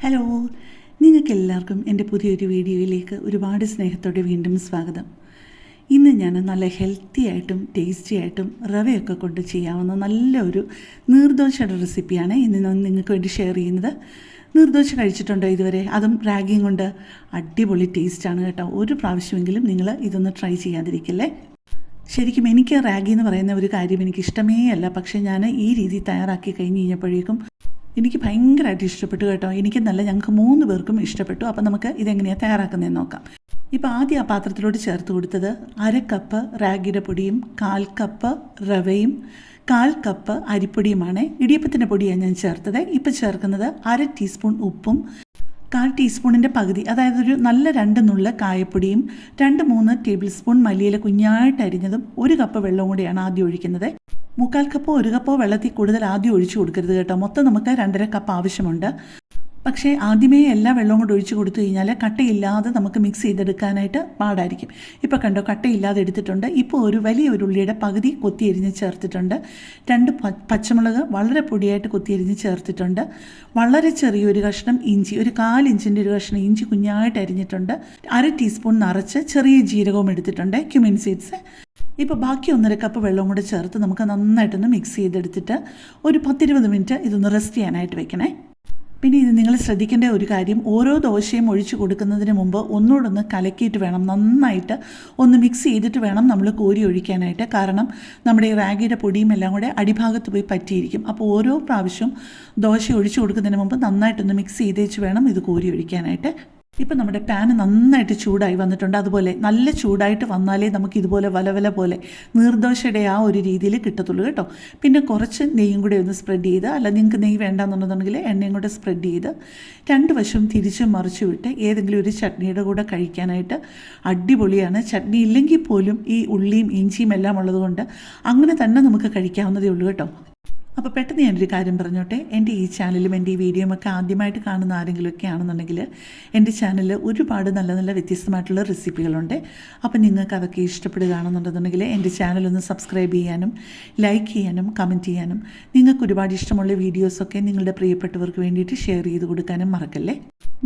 Hello, നിങ്ങൾക്കെല്ലാവർക്കും എൻ്റെ പുതിയൊരു വീഡിയോയിലേക്ക് ഒരുപാട് സ്നേഹത്തോടെ വീണ്ടും സ്വാഗതം. ഇന്ന് ഞാൻ നല്ല ഹെൽത്തി ആയിട്ടും ടേസ്റ്റി ആയിട്ടും റവയൊക്കെ കൊണ്ട് ചെയ്യാവുന്ന നല്ലൊരു നീർദോശയുടെ റെസിപ്പിയാണ് ഇന്ന് ഞാൻ നിങ്ങൾക്ക് വേണ്ടി ഷെയർ ചെയ്യുന്നത്. നീർദോശ കഴിച്ചിട്ടുണ്ടോ ഇതുവരെ? അതും റാഗിയും കൊണ്ട് അടിപൊളി ടേസ്റ്റാണ് കേട്ടോ. ഒരു പ്രാവശ്യമെങ്കിലും നിങ്ങൾ ഇതൊന്ന് ട്രൈ ചെയ്യാതിരിക്കില്ലേ. ശരിക്കും എനിക്ക് റാഗി എന്ന് പറയുന്ന ഒരു കാര്യം എനിക്ക് ഇഷ്ടമേ അല്ല. പക്ഷേ ഞാൻ ഈ രീതി തയ്യാറാക്കി കഴിഞ്ഞ് കഴിഞ്ഞപ്പോഴേക്കും എനിക്ക് ഭയങ്കരമായിട്ട് ഇഷ്ടപ്പെട്ടു കേട്ടോ. എനിക്കെന്നല്ല, ഞങ്ങൾക്ക് 3 പേർക്കും ഇഷ്ടപ്പെട്ടു. അപ്പോൾ നമുക്ക് ഇതെങ്ങനെയാണ് തയ്യാറാക്കുന്നതെന്ന് നോക്കാം. ഇപ്പോൾ ആദ്യം ആ പാത്രത്തിലോട്ട് ചേർത്ത് കൊടുത്തത് 1/2 കപ്പ് റാഗിയുടെ പൊടിയും 1/4 കപ്പ് റവയും 1/4 കപ്പ് അരിപ്പൊടിയുമാണ്. ഇടിയപ്പത്തിൻ്റെ പൊടിയാണ് ഞാൻ ചേർത്തത്. ഇപ്പോൾ ചേർക്കുന്നത് 1/2 ടീസ്പൂൺ ഉപ്പും 1/4 ടീസ്പൂണിൻ്റെ പകുതി, അതായത് ഒരു നല്ല 2 നുള്ള കായപ്പൊടിയും 2-3 ടേബിൾ സ്പൂൺ മല്ലിയില കുഞ്ഞായിട്ട് അരിഞ്ഞതും 1 കപ്പ് വെള്ളവും കൂടിയാണ് ആദ്യം ഒഴിക്കുന്നത്. 1/4 കപ്പോ 1 കപ്പോ വെള്ളത്തിൽ കൂടുതൽ ആദ്യം ഒഴിച്ചു കൊടുക്കരുത് കേട്ടോ. മൊത്തം നമുക്ക് 2.5 കപ്പ് ആവശ്യമുണ്ട്. പക്ഷേ ആദ്യമേ എല്ലാ വെള്ളവും കൂടെ ഒഴിച്ച് കൊടുത്തു കഴിഞ്ഞാൽ കട്ടയില്ലാതെ നമുക്ക് മിക്സ് ചെയ്തെടുക്കാനായിട്ട് പാടായിരിക്കും. ഇപ്പോൾ കണ്ടോ, കട്ടയില്ലാതെ എടുത്തിട്ടുണ്ട്. ഇപ്പോൾ ഒരു വലിയ ഉള്ളിയുടെ പകുതി കൊത്തിയരിഞ്ഞ് ചേർത്തിട്ടുണ്ട്. 2 പച്ചമുളക് വളരെ പൊടിയായിട്ട് കൊത്തിയരിഞ്ഞ് ചേർത്തിട്ടുണ്ട്. വളരെ ചെറിയൊരു കഷ്ണം ഇഞ്ചി, ഒരു 1/4 ഇഞ്ചിൻ്റെ ഒരു കഷ്ണം ഇഞ്ചി കുഞ്ഞായിട്ട് അരിഞ്ഞിട്ടുണ്ട്. 1/2 ടീസ്പൂൺ നിറച്ച് ചെറിയ ജീരകവും എടുത്തിട്ടുണ്ട്, ക്യുമിൻ സീഡ്സ്. ഇപ്പോൾ ബാക്കി 1.5 കപ്പ് വെള്ളവും കൂടെ ചേർത്ത് നമുക്ക് നന്നായിട്ടൊന്ന് മിക്സ് ചെയ്തെടുത്തിട്ട് ഒരു 10-20 മിനിറ്റ് ഇതൊന്ന് റെസ്റ്റ് ചെയ്യാനായിട്ട് വെക്കണേ. പിന്നെ ഇത് നിങ്ങൾ ശ്രദ്ധിക്കേണ്ട ഒരു കാര്യം, ഓരോ ദോശയും ഒഴിച്ച് കൊടുക്കുന്നതിന് മുമ്പ് ഒന്നുകൂടൊന്ന് കലക്കിയിട്ട് വേണം, നന്നായിട്ട് ഒന്ന് മിക്സ് ചെയ്തിട്ട് വേണം നമ്മൾ കോരി ഒഴിക്കാനായിട്ട്. കാരണം നമ്മുടെ ഈ റാഗിയുടെ പൊടിയും എല്ലാം കൂടെ അടിഭാഗത്ത് പോയി പറ്റിയിരിക്കും. അപ്പോൾ ഓരോ പ്രാവശ്യവും ദോശ ഒഴിച്ച് കൊടുക്കുന്നതിന് മുമ്പ് നന്നായിട്ടൊന്ന് മിക്സ് ചെയ്തേച്ച് വേണം ഇത് കോരി ഒഴിക്കാനായിട്ട്. ഇപ്പം നമ്മുടെ പാൻ നന്നായിട്ട് ചൂടായി വന്നിട്ടുണ്ട്. അതുപോലെ നല്ല ചൂടായിട്ട് വന്നാലേ നമുക്ക് ഇതുപോലെ വലവല പോലെ നീർദോശയുടെ ആ ഒരു രീതിയിൽ കിട്ടത്തുള്ളൂ കേട്ടോ. പിന്നെ കുറച്ച് നെയ്യും കൂടെ ഒന്ന് സ്പ്രെഡ് ചെയ്ത്, അല്ല നിങ്ങൾക്ക് നെയ്യ് വേണ്ടാന്നുണ്ടെന്നുണ്ടെങ്കിൽ എണ്ണയും കൂടെ സ്പ്രെഡ് ചെയ്ത് 2 വശവും തിരിച്ചും മറിച്ചു വിട്ട് ഏതെങ്കിലും ഒരു ചട്നിയുടെ കൂടെ കഴിക്കാനായിട്ട് അടിപൊളിയാണ്. ചട്നി ഇല്ലെങ്കിൽ പോലും ഈ ഉള്ളിയും ഇഞ്ചിയും എല്ലാം ഉള്ളതുകൊണ്ട് അങ്ങനെ തന്നെ നമുക്ക് കഴിക്കാവുന്നതേ ഉള്ളൂ കേട്ടോ. അപ്പോൾ പെട്ടെന്ന് ഞാനൊരു കാര്യം പറഞ്ഞോട്ടെ. എൻ്റെ ഈ ചാനലും എൻ്റെ ഈ വീഡിയോയും ഒക്കെ ആദ്യമായിട്ട് കാണുന്ന ആരെങ്കിലുമൊക്കെ ആണെന്നുണ്ടെങ്കിൽ എൻ്റെ ചാനലിൽ ഒരുപാട് നല്ല നല്ല വ്യത്യസ്തമായിട്ടുള്ള റെസിപ്പികളുണ്ട്. അപ്പോൾ നിങ്ങൾക്ക് അതൊക്കെ ഇഷ്ടപ്പെടുകയാണെന്നുണ്ടെന്നുണ്ടെങ്കിൽ എൻ്റെ ചാനലൊന്ന് സബ്സ്ക്രൈബ് ചെയ്യാനും ലൈക്ക് ചെയ്യാനും കമൻറ്റ് ചെയ്യാനും, നിങ്ങൾക്ക് ഒരുപാട് ഇഷ്ടമുള്ള വീഡിയോസൊക്കെ നിങ്ങളുടെ പ്രിയപ്പെട്ടവർക്ക് വേണ്ടിയിട്ട് ഷെയർ ചെയ്ത് കൊടുക്കാനും മറക്കല്ലേ.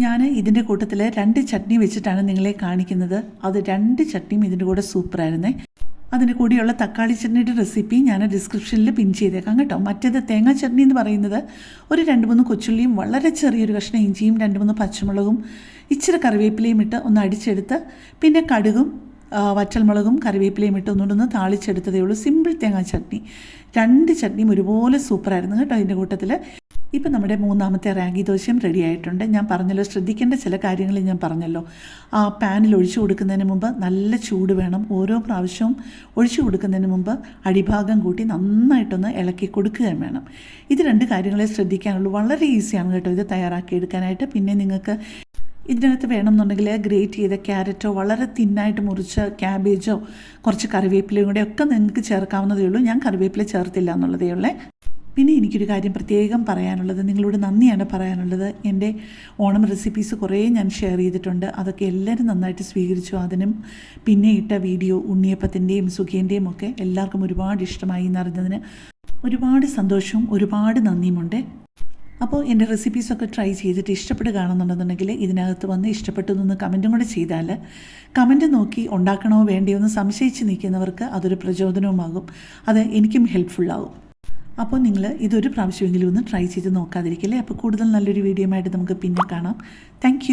ഞാൻ ഇതിൻ്റെ കൂട്ടത്തിൽ 2 ചട്നി വെച്ചിട്ടാണ് നിങ്ങളെ കാണിക്കുന്നത്. അത് 2 ചട്നിയും ഇതിൻ്റെ കൂടെ സൂപ്പറായിരുന്നേ. അതിന് കൂടിയുള്ള തക്കാളി ചട്നിയുടെ റെസിപ്പി ഞാൻ ഡിസ്ക്രിപ്ഷനിൽ പിൻ ചെയ്തേക്കാം കേട്ടോ. മറ്റേത് തേങ്ങാ ചട്നി എന്ന് പറയുന്നത് ഒരു 2-3 കൊച്ചുള്ളിയും വളരെ ചെറിയൊരു കഷ്ണം ഇഞ്ചിയും 2-3 പച്ചമുളകും ഇച്ചിരി കറിവേപ്പിലയും ഇട്ട് ഒന്ന് അടിച്ചെടുത്ത്, പിന്നെ കടുകും വറ്റൽമുളകും കറിവേപ്പിലയും ഇട്ട് ഒന്നുകൊണ്ടൊന്ന് താളിച്ചെടുത്തതേ ഉള്ളൂ. സിമ്പിൾ തേങ്ങാ ചട്നി. 2 ചട്നിയും ഒരുപോലെ സൂപ്പറായിരുന്നു കേട്ടോ ഇതിൻ്റെ കൂട്ടത്തിൽ. ഇപ്പം നമ്മുടെ 3ാമത്തെ റാഗി ദോശയും റെഡി ആയിട്ടുണ്ട്. ഞാൻ പറഞ്ഞല്ലോ, ശ്രദ്ധിക്കേണ്ട ചില കാര്യങ്ങൾ ഞാൻ പറഞ്ഞല്ലോ. ആ പാനിൽ ഒഴിച്ചു കൊടുക്കുന്നതിന് മുമ്പ് നല്ല ചൂട് വേണം. ഓരോ പ്രാവശ്യവും ഒഴിച്ചു കൊടുക്കുന്നതിന് മുമ്പ് അടിഭാഗം കൂട്ടി നന്നായിട്ടൊന്ന് ഇളക്കി കൊടുക്കുകയും വേണം. ഇത് 2 കാര്യങ്ങളെ ശ്രദ്ധിക്കാനുള്ളൂ. വളരെ ഈസിയാണ് കേട്ടോ ഇത് തയ്യാറാക്കിയെടുക്കാനായിട്ട്. പിന്നെ നിങ്ങൾക്ക് ഇതിനകത്ത് വേണമെന്നുണ്ടെങ്കിൽ ഗ്രേറ്റ് ചെയ്ത ക്യാരറ്റോ വളരെ തിന്നായിട്ട് മുറിച്ച ക്യാബേജോ കുറച്ച് കറിവേപ്പിലയും കൂടെ ഒക്കെ നിങ്ങൾക്ക് ചേർക്കാവുന്നതേ ഉള്ളൂ. ഞാൻ കറിവേപ്പില ചേർത്തില്ല എന്നുള്ളതേ ഉള്ളേ. പിന്നെ എനിക്കൊരു കാര്യം പ്രത്യേകം പറയാനുള്ളത്, നിങ്ങളോട് നന്ദിയാണ് പറയാനുള്ളത്. എൻ്റെ ഓണം റെസിപ്പീസ് കുറേ ഞാൻ ഷെയർ ചെയ്തിട്ടുണ്ട്. അതൊക്കെ എല്ലാവരും നന്നായിട്ട് സ്വീകരിച്ചു. അതിനും പിന്നെ ഇട്ട വീഡിയോ ഉണ്ണിയപ്പത്തിൻ്റെയും സുഖിയൻ്റെയും ഒക്കെ എല്ലാവർക്കും ഒരുപാട് ഇഷ്ടമായി എന്നറിഞ്ഞതിന് ഒരുപാട് സന്തോഷവും ഒരുപാട് നന്ദിയുമുണ്ട്. അപ്പോൾ എൻ്റെ റെസിപ്പീസൊക്കെ ട്രൈ ചെയ്തിട്ട് ഇഷ്ടപ്പെടുകയാണെന്നുണ്ടെന്നുണ്ടെങ്കിൽ ഇതിനകത്ത് വന്ന് ഇഷ്ടപ്പെട്ടു നിന്ന് കമൻറ്റും കൂടെ ചെയ്താൽ, കമൻറ്റ് നോക്കി ഉണ്ടാക്കണോ വേണ്ടയോ എന്ന് സംശയിച്ച് നിൽക്കുന്നവർക്ക് അതൊരു പ്രചോദനവുമാകും. അത് എനിക്കും ഹെൽപ്ഫുള്ളാകും. അപ്പോൾ നിങ്ങൾ ഇതൊരു പ്രാവശ്യമെങ്കിലും ഒന്ന് ട്രൈ ചെയ്ത് നോക്കാതിരിക്കില്ലേ. അപ്പോൾ കൂടുതൽ നല്ലൊരു വീഡിയോ ആയിട്ട് നമുക്ക് പിന്നെ കാണാം. താങ്ക്